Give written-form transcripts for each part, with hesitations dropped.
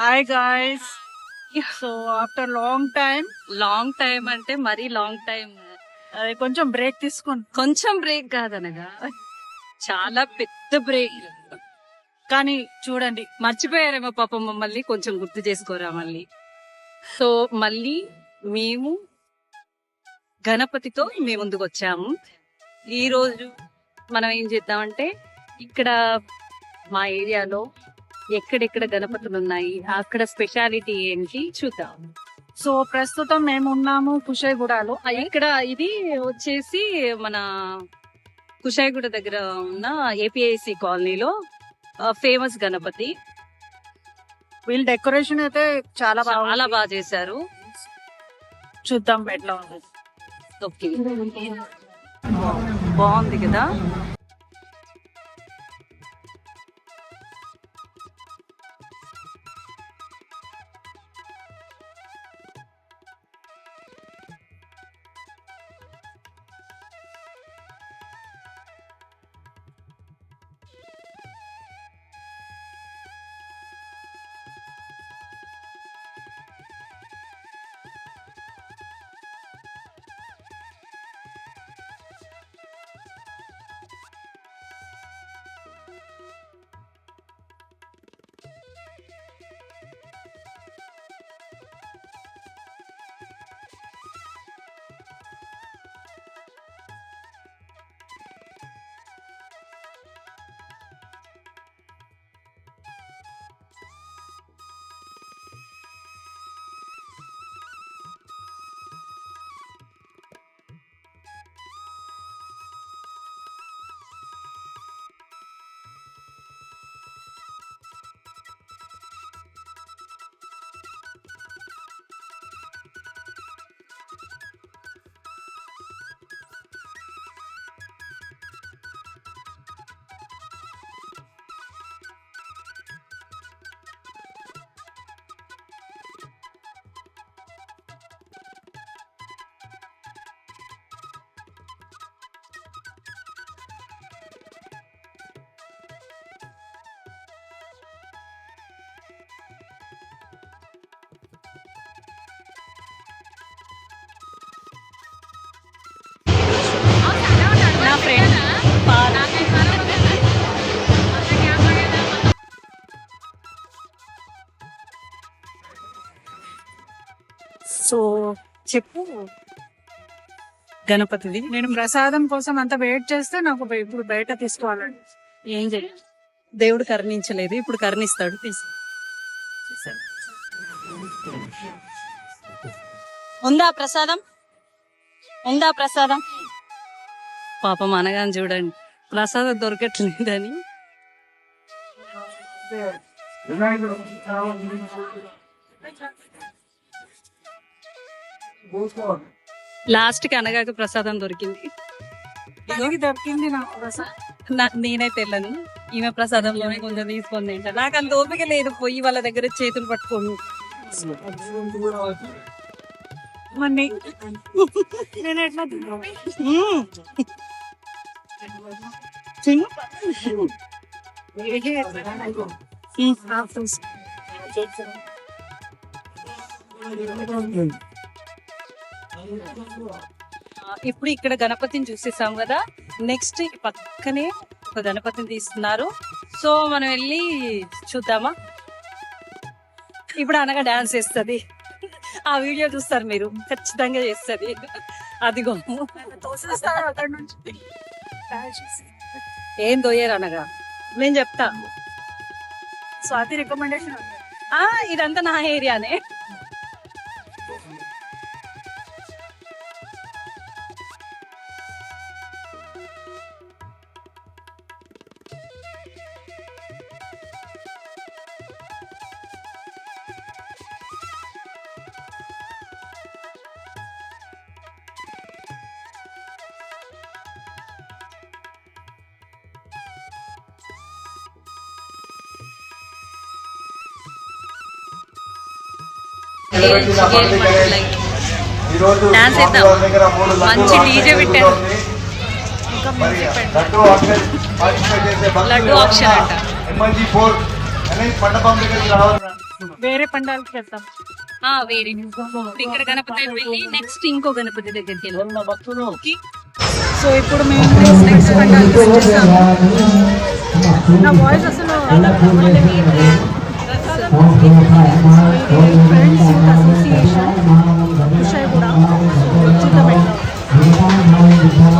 Hi guys. So after long time అంటే మరీ long time. అది కొంచెం బ్రేక్ తీసుకోండి. కొంచెం బ్రేక్ కాదనగా చాలా పెద్ద బ్రేక్. కానీ చూడండి, మర్చిపోయారేమో పాపం మమ్మల్ని, కొంచెం గుర్తు చేసుకోరా మళ్ళీ. సో మళ్ళీ మేము గణపతితో మేము ముందుకు వచ్చాము. ఈ రోజు మనం ఏం చేద్దామంటే, ఇక్కడ మా ఏరియాలో ఎక్కడెక్కడ గణపతులు ఉన్నాయి, అక్కడ స్పెషాలిటీ ఏంటి చూద్దాం. సో ప్రస్తుతం మేము ఉన్నాము కుషాయిగూడలో. ఇక్కడ ఇది వచ్చేసి మన కుషాయిగూడ దగ్గర ఉన్న ఏపీఐసి కాలనీలో ఫేమస్ గణపతి. వీళ్ళ డెకరేషన్ అయితే చాలా బాగా చేశారు. చూద్దాం ఎట్లా ఉంది. ఓకే, బాగుంది కదా. నా ఫ్రెండ్ సో చెప్పు గణపతిది. నేను ప్రసాదం కోసం అంత వెయిట్ చేస్తే నాకు ఇప్పుడు బయట తీసుకోవాలండి. ఏం చేయాలి, దేవుడు కరుణించలేదు, ఇప్పుడు కరుణిస్తాడు. ఉందా ప్రసాదం? పాపం అనగానే చూడండి, ప్రసాదం దొరకట్లేదని. లాస్ట్ కి అనగాక ప్రసాదం దొరికింది. దొరికింది నాకు ప్రసాదం. నేనైతే వెళ్ళను, ఈమె ప్రసాదంలోనే కొంచెం తీసుకొని తింటా. నాకు అంత ఓపిక లేదు, పోయి వాళ్ళ దగ్గర చేతులు పట్టుకోను. నేను ఎట్లా ఇప్పుడు ఇక్కడ గణపతిని చూసేసాం కదా, నెక్స్ట్ పక్కనే ఒక గణపతిని తీస్తున్నారు. సో మనం వెళ్ళి చూద్దామా. ఇప్పుడు అనగా డాన్స్ చేస్తుంది, ఆ వీడియో చూస్తారు మీరు, ఖచ్చితంగా చేస్తుంది. అదిగో ఏం దొయ్యారు అనగా, నేను చెప్తా. స్వాతి రికమెండేషన్. ఇదంతా నా ఏరియానే. డాన్స్ చేద్దాం, మంచి డీజే పెట్టారు. లడ్డు ఆప్షన్ అంట. మండపం దగ్గరికి రావాలి. వేరే పండాలకి వెళ్తాం. వేరే ఇక్కడ గణపతి వెళ్ళి నెక్స్ట్ ఇంకో గణపతి దగ్గరికి వెళ్ళాం. సో ఇప్పుడు మేము నెక్స్ట్ పండాలకి వచ్చేసాము. నా వాయిస్ అసలు ఫ్రెండ్స్ యూత్ అసోసియేషన్ విషయ కూడా చూద్దాం ఎట్లా.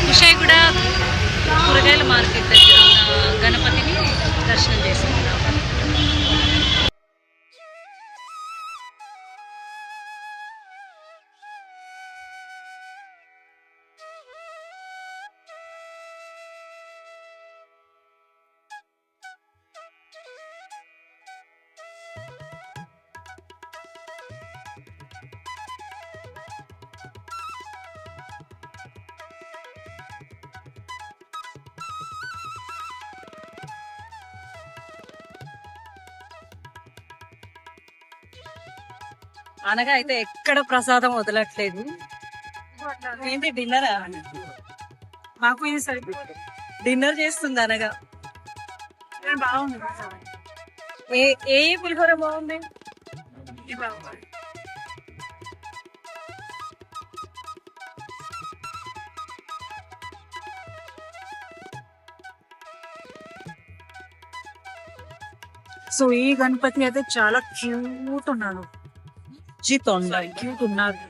కుషాయిగూడ కూరగాయల మార్కెట్ దగ్గర ఉన్న గణపతిని దర్శనం చేసుకున్నాం. అనగా అయితే ఎక్కడ ప్రసాదం వదలట్లేదు. ఏంటి డిన్నరా? మాకు ఇది సరిపోతుంది. డిన్నర్ చేస్తుంది అనగా. బాగుంది. ఏ పులిహోర బాగుంది? ఇది బాగుంది. సో ఈ గణపతి అయితే చాలా క్యూట్ ఉన్నాడు. క్యూట్ ఉన్నారు.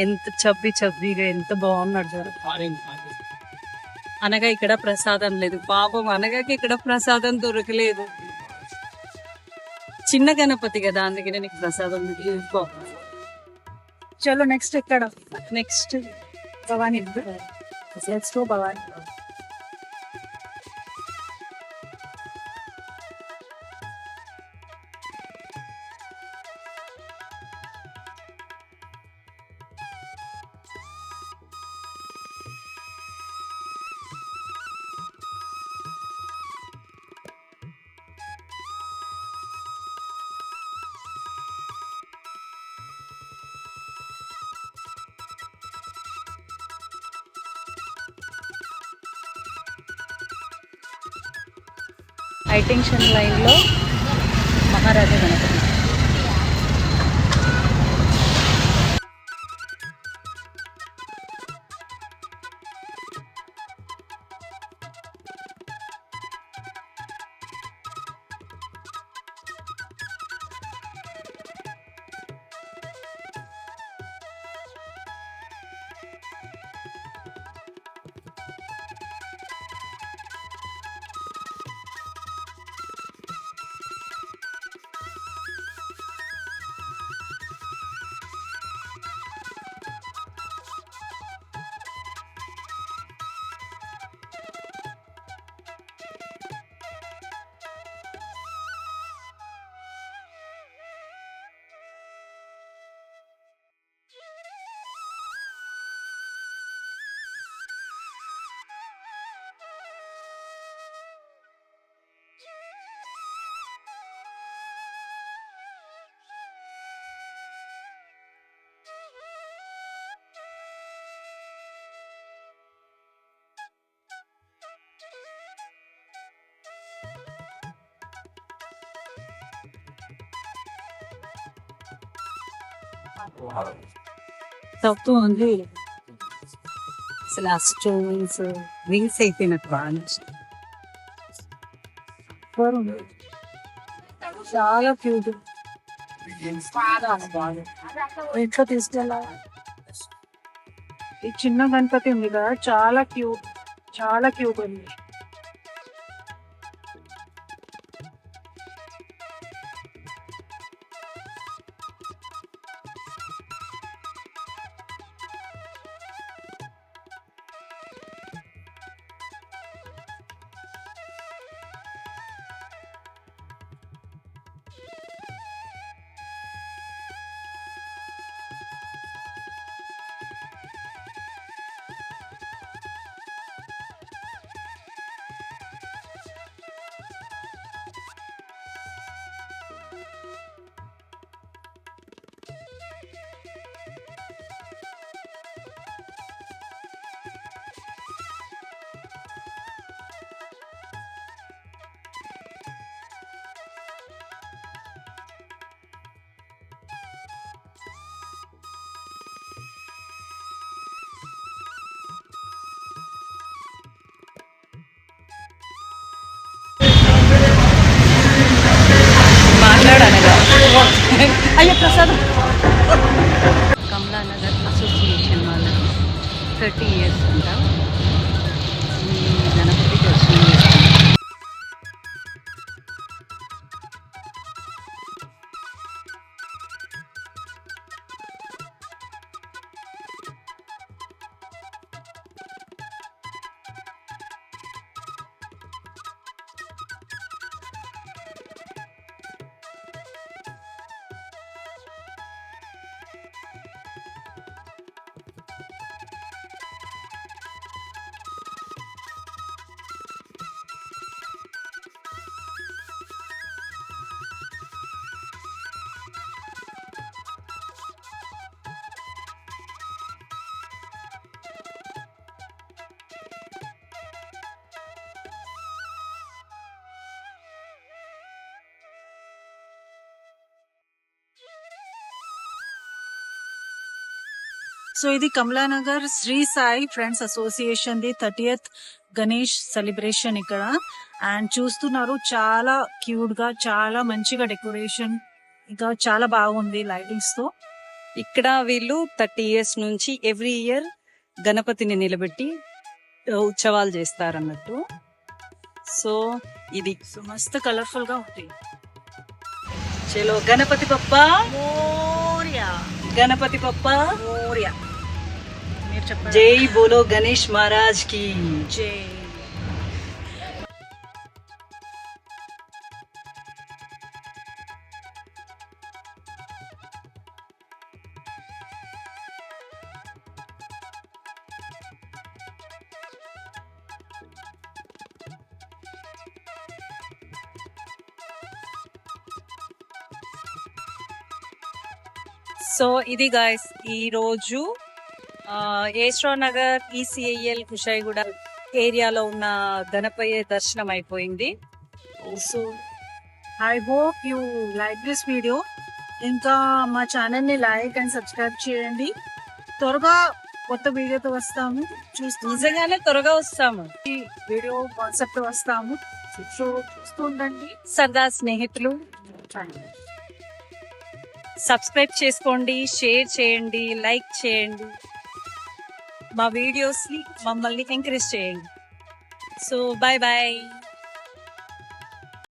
ఎంత చబ్బిగా ఎంత బాగున్నాడు చూడు. అనగా ఇక్కడ ప్రసాదం లేదు పాపం. అనగాకి ఇక్కడ ప్రసాదం దొరకలేదు. చిన్న గణపతి కదా, అందుకనే నీకు ప్రసాదం లేదు. చలో నెక్స్ట్ ఎక్కడ? Next Bhavani. Let's go Bhavani. High tension లైన్లో మహారాజా గణపతి. తక్కువ ఉంది అసలు. ఆ స్టోన్స్ రీల్స్ అయిపోయినట్టు బాగా చాలా క్యూట్. ఎట్లా తీసుకెళ్ళా? ఈ చిన్న గణపతి ఉంది కదా, చాలా క్యూట్, చాలా క్యూట్ ఉంది. ఉన్నాడు అనగా అయ్యో ప్రసాదం. కమలానగర్ అసోసియేషన్ వాళ్ళకి 30 years అంట ఈ గణపతి దర్శనం చేసుకుంటాం. సో ఇది Kamalanagar Shri Sai friends association the 30th Ganesh celebration ఇక్కడ. అండ్ చూస్తున్నారు చాలా క్యూట్ గా, చాలా మంచిగా డెకరేషన్, ఇంకా చాలా బాగుంది లైటింగ్స్ తో. ఇక్కడ వీళ్ళు 30 years నుంచి ఎవ్రీ ఇయర్ గణపతిని నిలబెట్టి ఉత్సవాలు చేస్తారన్నట్టు. సో ఇది సో మస్తు కలర్ఫుల్ గా ఉంది. చలో గణపతి పప్ప మోరియా, గణపతి పప్ప మోరియా. మీరు చెప్పండి. జై బోలో గణేష్ మహారాజ్ కి జై. సో ఇది గాయస్ ఈ రోజు ఏస్ట్రో నగర్ ఈసీఐఎల్ కుషాయిగూడ ఏరియాలో ఉన్న గణపయ్య దర్శనం అయిపోయింది. So I hope you like this video. ఇంకా మా ఛానల్ ని లైక్ అండ్ సబ్స్క్రైబ్ చేయండి. త్వరగా కొత్త వీడియోతో వస్తాము. నిజంగానే త్వరగా వస్తాము. ఈ వీడియో కాన్సెప్ట్ వస్తాము. సో చూస్తూ ఉండండి. సరదా స్నేహితులు సబ్స్క్రైబ్ చేసుకోండి, షేర్ చేయండి, లైక్ చేయండి, మా వీడియోస్ ని మమ్మల్ని ఎంకరేజ్ చేయండి. So bye bye.